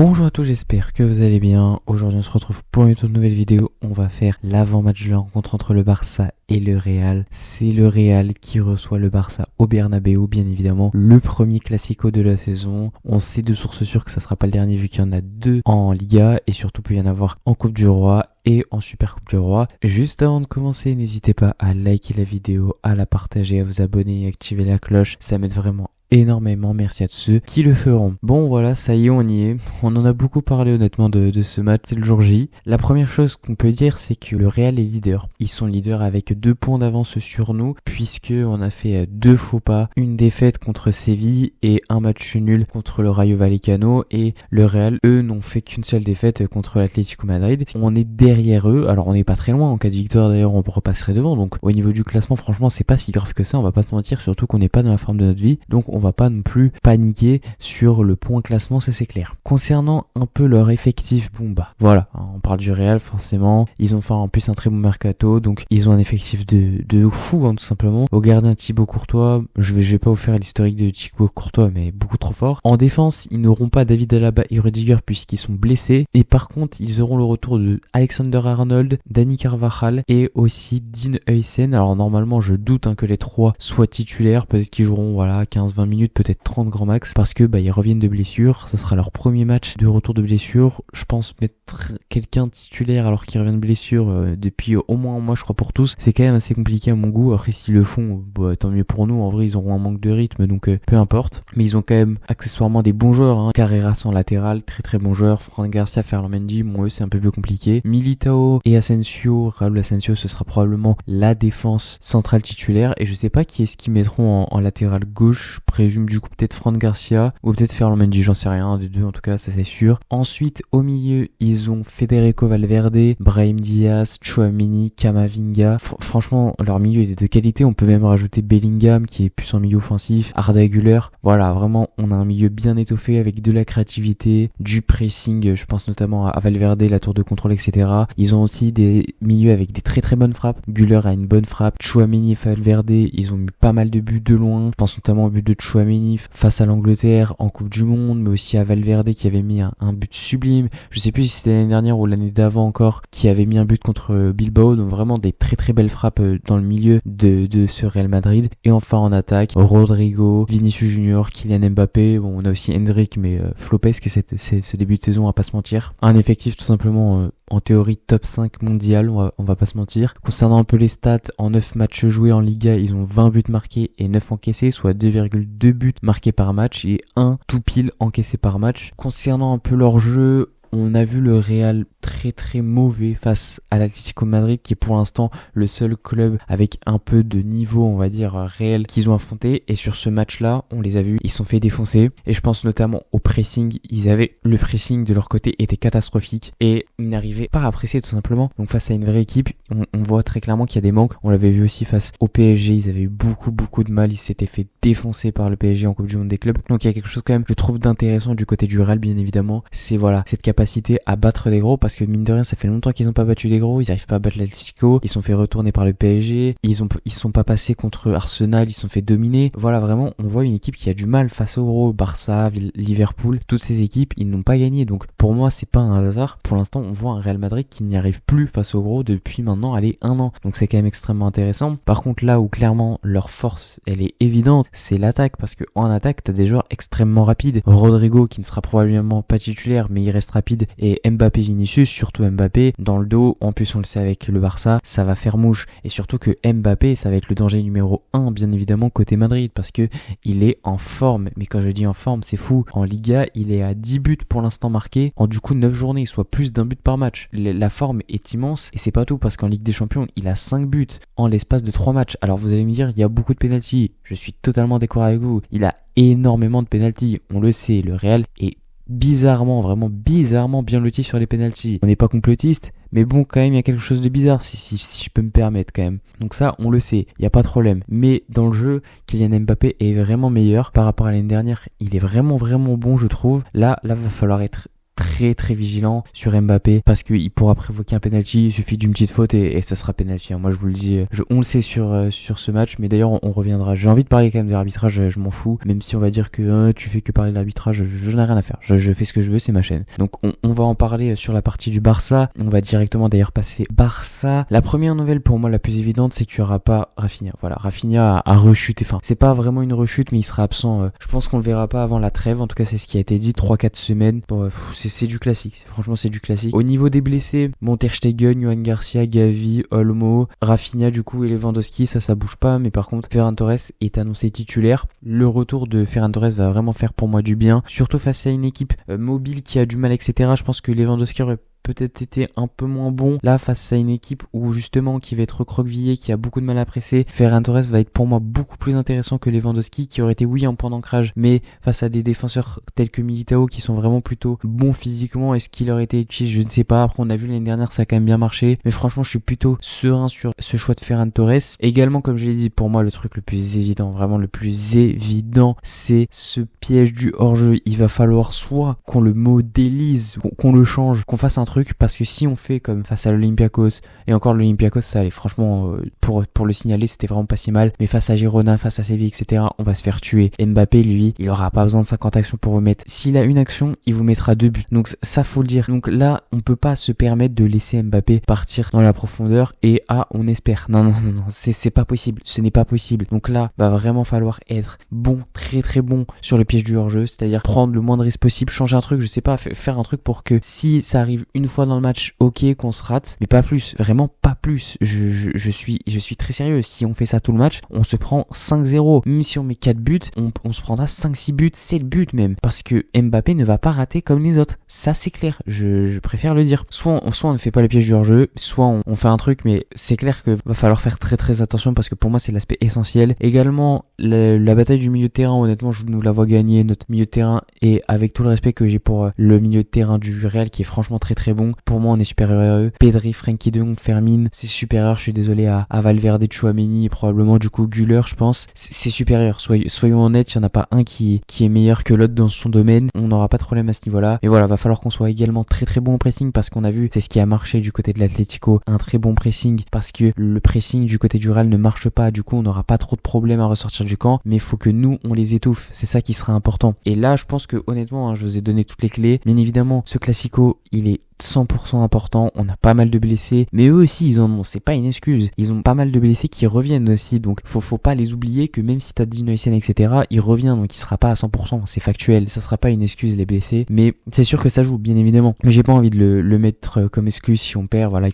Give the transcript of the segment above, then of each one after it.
Bonjour à tous, j'espère que vous allez bien. Aujourd'hui on se retrouve pour une toute nouvelle vidéo. On va faire l'avant-match de la rencontre entre le Barça et le Real. C'est le Real qui reçoit le Barça au Bernabéu, bien évidemment. Le premier classico de la saison. On sait de sources sûres que ça sera pas le dernier vu qu'il y en a deux en Liga et surtout peut y en avoir en Coupe du Roi et en Super Coupe du Roi. Juste avant de commencer, n'hésitez pas à liker la vidéo, à la partager, à vous abonner et activer la cloche. Ça m'aide vraiment énormément, merci à tous ceux qui le feront. Bon voilà, ça y est, on y est. On en a beaucoup parlé honnêtement de ce match, c'est le jour J. La première chose qu'on peut dire, c'est que le Real est leader. Ils sont leaders avec 2 points d'avance sur nous, puisque on a fait 2 faux pas, une défaite contre Séville et un match nul contre le Rayo Vallecano, et le Real, eux, n'ont fait qu'une seule défaite contre l'Atlético Madrid. On est derrière eux, alors on n'est pas très loin, en cas de victoire d'ailleurs on repasserait devant, donc au niveau du classement franchement c'est pas si grave que ça, on va pas se mentir, surtout qu'on n'est pas dans la forme de notre vie, donc on va pas non plus paniquer sur le point classement, ça c'est clair. Concernant un peu leur effectif, bon bah voilà, on parle du Real forcément, ils ont fait en plus un très bon mercato, donc ils ont un effectif de fou tout simplement. Au gardien Thibaut Courtois, je vais pas vous faire l'historique de Thibaut Courtois, mais beaucoup trop fort. En défense, ils n'auront pas David Alaba et Rudiger puisqu'ils sont blessés, et par contre ils auront le retour de Alexander-Arnold, Dani Carvajal et aussi Dean Huijsen. Alors normalement je doute que les trois soient titulaires, peut-être qu'ils joueront 15-20 minutes, peut-être 30 grand max, parce que ils reviennent de blessure, ça sera leur premier match de retour de blessure. Je pense mettre quelqu'un titulaire alors qu'il revient de blessure depuis au moins un mois je crois pour tous, c'est quand même assez compliqué à mon goût. Après s'ils le font, tant mieux pour nous, en vrai ils auront un manque de rythme donc peu importe, mais ils ont quand même accessoirement des bons joueurs, Carreras en latéral, très très bon joueur, Fran Garcia, Ferland Mendy, eux c'est un peu plus compliqué. Militao et Asensio, Raúl Asensio, ce sera probablement la défense centrale titulaire, et je sais pas qui est-ce qu'ils mettront en latéral gauche, je présume du coup peut-être Fran Garcia ou peut-être Ferland Mendy, j'en sais rien, des deux en tout cas, ça c'est sûr. Ensuite au milieu ils ont Federico Valverde, Brahim Diaz, Tchouaméni, Camavinga. Franchement leur milieu est de qualité, on peut même rajouter Bellingham qui est plus en milieu offensif, Arda Güler. Voilà, vraiment on a un milieu bien étoffé avec de la créativité, du pressing, je pense notamment à Valverde, la tour de contrôle, etc. Ils ont aussi des milieux avec des très très bonnes frappes. Güler a une bonne frappe, Tchouaméni et Valverde ils ont mis pas mal de buts de loin, je pense notamment au but de Tchouaméni face à l'Angleterre en Coupe du Monde, mais aussi à Valverde qui avait mis un but sublime, je sais plus si c'était l'année dernière ou l'année d'avant encore, qui avait mis un but contre Bilbao. Donc vraiment des très très belles frappes dans le milieu de ce Real Madrid. Et enfin en attaque, Rodrigo, Vinicius Junior, Kylian Mbappé, on a aussi Hendrick, mais flopesque ce début de saison, on va pas se mentir. Un effectif tout simplement en théorie top 5 mondial, on va pas se mentir. Concernant un peu les stats, en 9 matchs joués en Liga, ils ont 20 buts marqués et 9 encaissés, soit 2,2 buts marqués par match et 1 tout pile encaissé par match. Concernant un peu leur jeu, on a vu le Real très très mauvais face à l'Atlético Madrid, qui est pour l'instant le seul club avec un peu de niveau on va dire réel qu'ils ont affronté, et sur ce match là on les a vus, ils se sont fait défoncer, et je pense notamment au pressing. Le pressing de leur côté était catastrophique et ils n'arrivaient pas à presser tout simplement. Donc face à une vraie équipe, on voit très clairement qu'il y a des manques. On l'avait vu aussi face au PSG, ils avaient eu beaucoup de mal, ils s'étaient fait défoncer par le PSG en Coupe du Monde des clubs. Donc il y a quelque chose quand même je trouve d'intéressant du côté du Real, bien évidemment, c'est cette capacité à battre les gros, parce que mine de rien ça fait longtemps qu'ils n'ont pas battu les gros, ils arrivent pas à battre l'Atlético, ils sont fait retourner par le PSG, ils sont pas passés contre Arsenal, ils sont fait dominer. Voilà, vraiment on voit une équipe qui a du mal face aux gros, Barça, Liverpool, toutes ces équipes ils n'ont pas gagné. Donc pour moi c'est pas un hasard, pour l'instant on voit un Real Madrid qui n'y arrive plus face aux gros depuis maintenant 1 an, donc c'est quand même extrêmement intéressant. Par contre là où clairement leur force elle est évidente, c'est l'attaque, parce que en attaque t'as des joueurs extrêmement rapides, Rodrigo qui ne sera probablement pas titulaire mais il reste rapide, et Mbappé, Vinicius, surtout Mbappé dans le dos, en plus on le sait avec le Barça ça va faire mouche, et surtout que Mbappé ça va être le danger numéro 1 bien évidemment côté Madrid, parce que il est en forme, mais quand je dis en forme c'est fou. En Liga il est à 10 buts pour l'instant marqués en du coup 9 journées, soit plus d'un but par match. La forme est immense, et c'est pas tout, parce qu'en Ligue des Champions il a 5 buts en l'espace de 3 matchs. Alors vous allez me dire il y a beaucoup de pénaltys, je suis totalement d'accord avec vous, il a énormément de pénaltys, on le sait, le Real est vraiment bizarrement bien loti sur les pénaltys. On n'est pas complotiste, mais bon quand même il y a quelque chose de bizarre si je peux me permettre quand même. Donc ça on le sait, il n'y a pas de problème. Mais dans le jeu, Kylian Mbappé est vraiment meilleur par rapport à l'année dernière. Il est vraiment bon je trouve. Là va falloir être très très vigilant sur Mbappé parce qu'il pourra provoquer un penalty, il suffit d'une petite faute et ça sera penalty. Moi je vous le dis, on le sait sur ce match, mais d'ailleurs on reviendra. J'ai envie de parler quand même de l'arbitrage, je m'en fous, même si on va dire que tu fais que parler de l'arbitrage, je n'ai rien à faire. Je fais ce que je veux, c'est ma chaîne. Donc on va en parler sur la partie du Barça. On va directement d'ailleurs passer Barça. La première nouvelle pour moi la plus évidente, c'est qu'il n'y aura pas Rafinha. Voilà, Rafinha a rechuté. Enfin, c'est pas vraiment une rechute, mais il sera absent. Je pense qu'on le verra pas avant la trêve. En tout cas, c'est ce qui a été dit, 3-4 semaines. Bon, c'est du classique. Franchement, c'est du classique. Au niveau des blessés, Ter Stegen, Yohan Garcia, Gavi, Olmo, Rafinha du coup et Lewandowski, ça bouge pas. Mais par contre, Ferran Torres est annoncé titulaire. Le retour de Ferran Torres va vraiment faire pour moi du bien, surtout face à une équipe mobile qui a du mal, etc. Je pense que Lewandowski aurait peut-être été un peu moins bon là face à une équipe où justement qui va être recroquevillée, qui a beaucoup de mal à presser. Ferran Torres va être pour moi beaucoup plus intéressant que Lewandowski qui aurait été en point d'ancrage, mais face à des défenseurs tels que Militao qui sont vraiment plutôt bons physiquement, est-ce qu'il aurait été utile, je ne sais pas. Après on a vu l'année dernière, ça a quand même bien marché, mais franchement je suis plutôt serein sur ce choix de Ferran Torres. Également, comme je l'ai dit, pour moi le truc le plus évident, vraiment le plus évident, c'est ce piège du hors-jeu. Il va falloir soit qu'on le modélise, qu'on le change, qu'on fasse un truc, parce que si on fait comme face à l'Olympiakos, et encore l'Olympiakos ça allait franchement, pour le signaler c'était vraiment pas si mal, mais face à Girona, face à Séville, etc., on va se faire tuer. Mbappé lui, il aura pas besoin de 50 actions pour vous mettre, s'il a une action il vous mettra 2 buts, donc ça faut le dire. Donc là on peut pas se permettre de laisser Mbappé partir dans la profondeur et on espère, non, c'est pas possible, ce n'est pas possible. Donc là va vraiment falloir être bon, très très bon sur le piège du hors-jeu, c'est-à-dire prendre le moins de risques possible, changer un truc, je sais pas, faire un truc pour que si ça arrive une fois dans le match, ok, qu'on se rate, mais pas plus, vraiment pas plus. Je suis très sérieux. Si on fait ça tout le match, on se prend 5-0. Même si on met 4 buts, on se prendra 5-6 buts, 7 buts même. Parce que Mbappé ne va pas rater comme les autres. Ça, c'est clair. Je préfère le dire. Soit on ne fait pas le piège du hors-jeu, soit on fait un truc, mais c'est clair que va falloir faire très très attention parce que pour moi, c'est l'aspect essentiel. Également, la bataille du milieu de terrain, honnêtement, je nous la vois gagner, notre milieu de terrain, et avec tout le respect que j'ai pour le milieu de terrain du Real qui est franchement très très bon. Pour moi, on est supérieur à eux. Pedri, Frenkie de Jong, Fermin, c'est supérieur. Je suis désolé à Valverde, Tchouaméni et probablement du coup Güler, je pense. C'est supérieur. Soyons honnêtes, il n'y en a pas un qui est meilleur que l'autre dans son domaine. On n'aura pas de problème à ce niveau-là. Mais voilà, va falloir qu'on soit également très très bon au pressing parce qu'on a vu, c'est ce qui a marché du côté de l'Atlético, un très bon pressing parce que le pressing du côté du Real ne marche pas. Du coup, on n'aura pas trop de problèmes à ressortir du camp, mais il faut que nous, on les étouffe. C'est ça qui sera important. Et là, je pense que honnêtement, je vous ai donné toutes les clés. Bien évidemment, ce Classico, il est 100% important, on a pas mal de blessés, mais eux aussi ils en ont, c'est pas une excuse, ils ont pas mal de blessés qui reviennent aussi, donc faut pas les oublier que même si t'as Dino Essien, etc., il revient, donc il sera pas à 100%, c'est factuel, ça sera pas une excuse les blessés, mais c'est sûr que ça joue, bien évidemment, mais j'ai pas envie de le mettre comme excuse si on perd, voilà,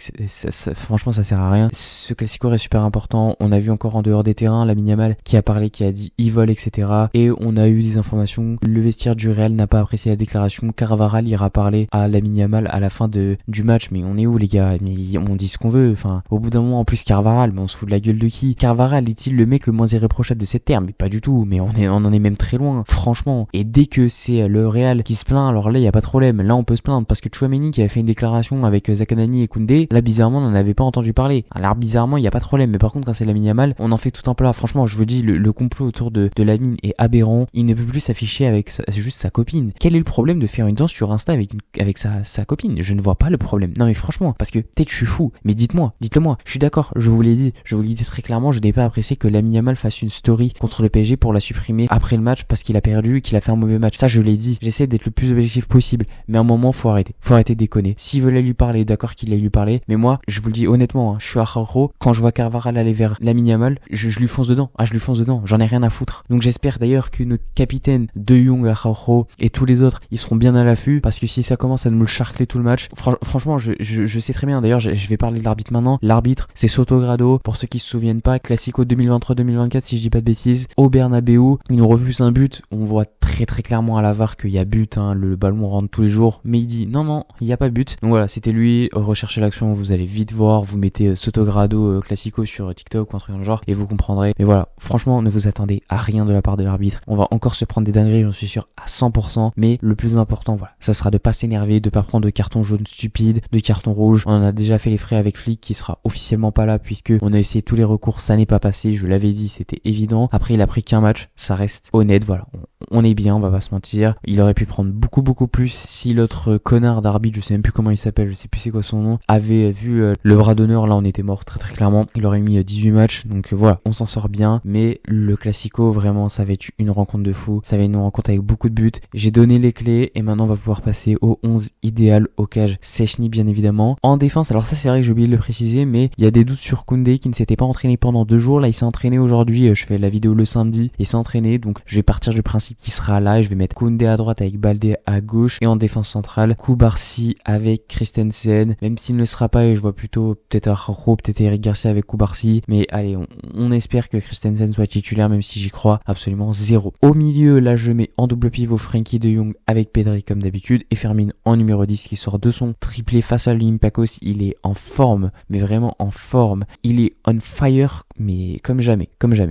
franchement ça sert à rien. Ce Classico est super important, on a vu encore en dehors des terrains, Lamine Yamal qui a parlé, qui a dit il vole, etc., et on a eu des informations, le vestiaire du Real n'a pas apprécié la déclaration, Carvajal ira parler à Lamine Yamal à la fin du match, mais on est où les gars, mais on dit ce qu'on veut, enfin au bout d'un moment en plus Carvajal, mais on se fout de la gueule de qui? Carvajal est-il le mec le moins irréprochable de cette terre? Mais pas du tout, mais on en est même très loin, franchement. Et dès que c'est le Real qui se plaint, alors là y a pas de problème, là on peut se plaindre parce que Tchouaméni qui a fait une déclaration avec Zakanani et Koundé, là bizarrement on n'en avait pas entendu parler, alors bizarrement y a pas de problème, mais par contre quand c'est Lamine Yamal, on en fait tout un plat. Franchement je vous dis, le complot autour de Lamine est aberrant, il ne peut plus s'afficher avec juste sa copine. Quel est le problème de faire une danse sur Insta avec sa copine? Je ne vois pas le problème. Non mais franchement, parce que peut-être je suis fou, mais dites-le moi. Je suis d'accord, je vous l'ai dit très clairement, je n'ai pas apprécié que Lamine Yamal fasse une story contre le PSG pour la supprimer après le match parce qu'il a perdu et qu'il a fait un mauvais match. Ça je l'ai dit, j'essaie d'être le plus objectif possible, mais à un moment faut arrêter de déconner. S'il veut lui parler, d'accord qu'il aille lui parler, mais moi je vous le dis honnêtement, je suis à Araujo, quand je vois Carvajal aller vers Lamine Yamal, je lui fonce dedans, j'en ai rien à foutre. Donc j'espère d'ailleurs que notre capitaine De Jong, Araujo et tous les autres, ils seront bien à l'affût parce que si ça commence à me le charcler tout le match, franchement je sais très bien, d'ailleurs je vais parler de l'arbitre maintenant. L'arbitre c'est Sotogrado, pour ceux qui se souviennent pas, Classico 2023-2024 si je dis pas de bêtises, au Bernabeu, il nous refuse un but, on voit très très clairement à la VAR qu'il y a but, hein, le ballon rentre tous les jours, mais il dit non il y a pas but. Donc voilà, c'était lui, recherchez l'action, vous allez vite voir, vous mettez Sotogrado Classico sur TikTok ou un truc dans le genre et vous comprendrez. Mais voilà, franchement ne vous attendez à rien de la part de l'arbitre, on va encore se prendre des dingueries, j'en suis sûr à 100%, mais le plus important voilà, ça sera de pas s'énerver, de pas prendre de carton jaune stupide, de carton rouge. On en a déjà fait les frais avec Flick qui sera officiellement pas là puisque on a essayé tous les recours, ça n'est pas passé, je l'avais dit, c'était évident. Après il a pris qu'un match, ça reste honnête, voilà, on est bien. bien, on va pas se mentir. Il aurait pu prendre beaucoup plus si l'autre connard d'arbitre, je sais même plus comment il s'appelle, je sais plus c'est quoi son nom, avait vu le bras d'honneur. Là on était mort très clairement. Il aurait mis 18 matchs, donc voilà, on s'en sort bien. Mais le Classico, vraiment, ça va être une rencontre de fou. Ça va être une rencontre avec beaucoup de buts. J'ai donné les clés et maintenant on va pouvoir passer au 11 idéal au cage. Szczęsny bien évidemment. En défense, alors ça c'est vrai que j'ai oublié de le préciser, mais il y a des doutes sur Koundé qui ne s'était pas entraîné pendant 2 jours. Là il s'est entraîné aujourd'hui, je fais la vidéo le samedi, il s'est entraîné, donc je vais partir du principe qu'il sera là et je vais mettre Koundé à droite avec Baldé à gauche, et en défense centrale Koubarsi avec Christensen, même s'il ne sera pas, et je vois plutôt peut-être Arro, peut-être Eric Garcia avec Koubarsi, mais allez, on espère que Christensen soit titulaire, même si j'y crois absolument zéro. Au milieu, là je mets en double pivot Frenkie de Jong avec Pedri comme d'habitude, et Fermin en numéro 10 qui sort de son triplé face à l'Olympiakos. Il est en forme, mais vraiment en forme, il est on fire, mais comme jamais.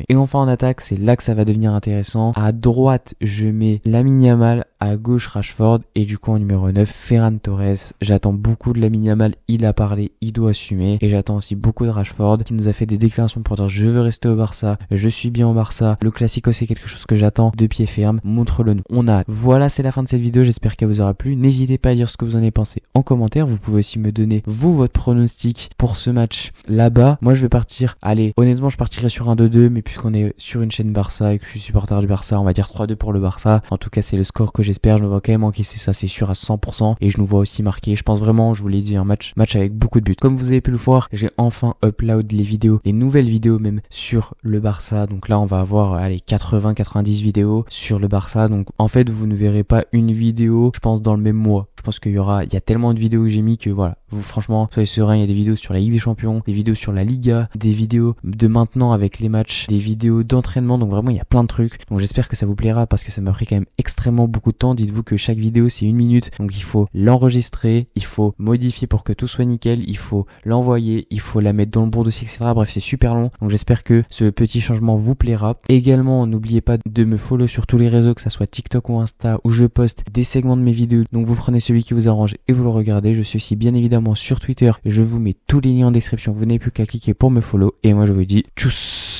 Et enfin en attaque, c'est là que ça va devenir intéressant. À droite, je mets Lamine Yamal, à gauche Rashford, et du coup en numéro 9 Ferran Torres. J'attends beaucoup de Lamine Yamal, il a parlé, il doit assumer, et j'attends aussi beaucoup de Rashford qui nous a fait des déclarations pour dire je veux rester au Barça, je suis bien au Barça, le Classico c'est quelque chose que j'attends de pied ferme, montre-le nous. Voilà, c'est la fin de cette vidéo, j'espère qu'elle vous aura plu. N'hésitez pas à dire ce que vous en avez pensé en commentaire. Vous pouvez aussi me donner votre pronostic pour ce match là-bas. Moi je vais partir, allez, honnêtement je partirai sur un 2-2, mais puisqu'on est sur une chaîne Barça et que je suis supporter du Barça, on va dire 3-2 pour le Barça. En tout cas c'est le score que j'espère. Je me vois quand même encaisser ça, c'est sûr à 100%, et je nous vois aussi marquer. Je pense vraiment, je vous l'ai dit, un match avec beaucoup de buts. Comme vous avez pu le voir, j'ai enfin upload les nouvelles vidéos même sur le Barça. Donc là on va avoir 80-90 vidéos sur le Barça. Donc en fait vous ne verrez pas une vidéo, je pense, dans le même mois. Je pense qu'il y a tellement de vidéos que j'ai mis que voilà, vous franchement soyez sereins. Il y a des vidéos sur la Ligue des Champions, des vidéos sur la Liga, des vidéos de maintenant avec les matchs, des vidéos d'entraînement, donc vraiment il y a plein de trucs. Donc j'espère que ça vous plaira parce que ça m'a pris quand même extrêmement beaucoup de temps. Dites-vous que chaque vidéo c'est 1 minute, donc il faut l'enregistrer, il faut modifier pour que tout soit nickel, il faut l'envoyer, il faut la mettre dans le bon dossier, etc. Bref, c'est super long, donc j'espère que ce petit changement vous plaira. Également, n'oubliez pas de me follow sur tous les réseaux, que ça soit TikTok ou Insta, où je poste des segments de mes vidéos. Donc vous prenez celui qui vous arrange et vous le regardez. Je suis aussi bien évidemment sur Twitter, je vous mets tous les liens en description, vous n'avez plus qu'à cliquer pour me follow, et moi je vous dis tchuss.